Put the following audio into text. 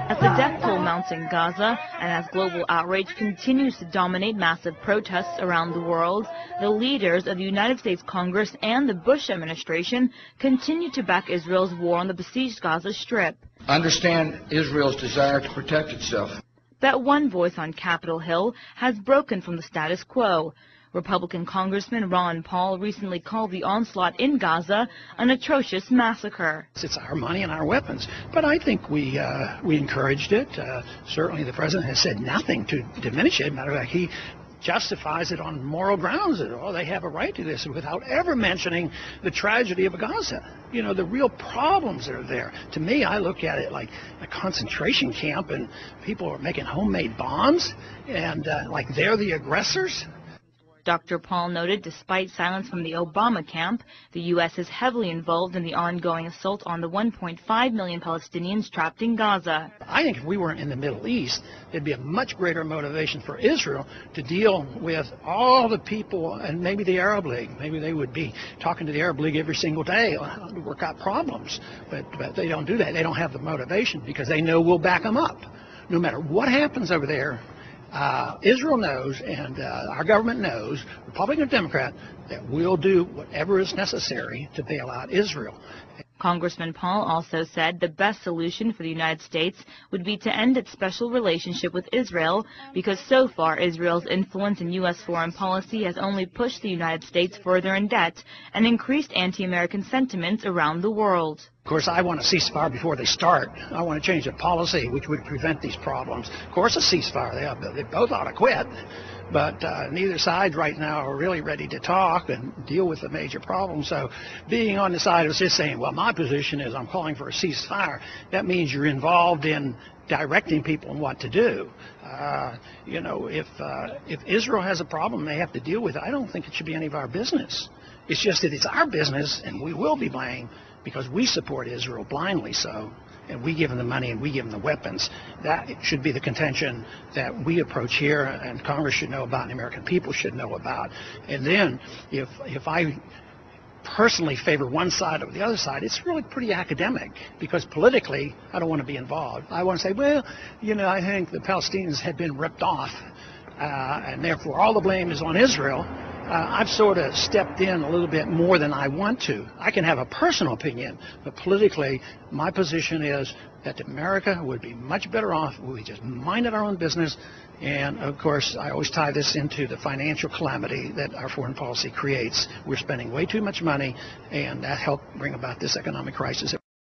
As the death toll mounts in Gaza and as global outrage continues to dominate massive protests around the world, the leaders of the United States Congress and the Bush administration continue to back Israel's war on the besieged Gaza Strip. Understand Israel's desire to protect itself. That one voice on Capitol Hill has broken from the status quo. Republican Congressman Ron Paul recently called the onslaught in Gaza an atrocious massacre. It's our money and our weapons, but I think we encouraged it. Certainly the president has said nothing to diminish it. Matter of fact, he justifies it on moral grounds. Oh, they have a right to this, without ever mentioning the tragedy of Gaza. You know, the real problems that are there. To me, I look at it like a concentration camp, and people are making homemade bombs, and like they're the aggressors. Dr. Paul noted despite silence from the Obama camp, the U.S. is heavily involved in the ongoing assault on the 1.5 million Palestinians trapped in Gaza. I think if we weren't in the Middle East, there'd be a much greater motivation for Israel to deal with all the people, and maybe the Arab League. Maybe they would be talking to the Arab League every single day to work out problems. But they don't do that. They don't have the motivation because they know we'll back them up. No matter what happens over there, Israel knows, and our government knows, Republican or Democrat, that we'll do whatever is necessary to bail out Israel. Congressman Paul also said the best solution for the United States would be to end its special relationship with Israel because so far Israel's influence in U.S. foreign policy has only pushed the United States further in debt and increased anti-American sentiments around the world. Of course, I want a ceasefire before they start. I want to change the policy which would prevent these problems. Of course, a ceasefire. They both ought to quit. But neither side right now are really ready to talk and deal with the major problems. So being on the side of just saying, well, my position is I'm calling for a ceasefire, that means you're involved in directing people on what to do. You know, if Israel has a problem they have to deal with it, I don't think it should be any of our business. It's just that it's our business, and we will be blamed because we support Israel blindly so. And we give them the money and we give them the weapons. That should be the contention that we approach here, and Congress should know about, and the American people should know about. And then if I personally favor one side over the other side, it's really pretty academic, because politically I don't want to be involved. I want to say, well, you know, I think the Palestinians had been ripped off, and therefore all the blame is on Israel. I've sort of stepped in a little bit more than I want to. I can have a personal opinion, but politically, my position is that America would be much better off if we just minded our own business. And, of course, I always tie this into the financial calamity that our foreign policy creates. We're spending way too much money, and that helped bring about this economic crisis.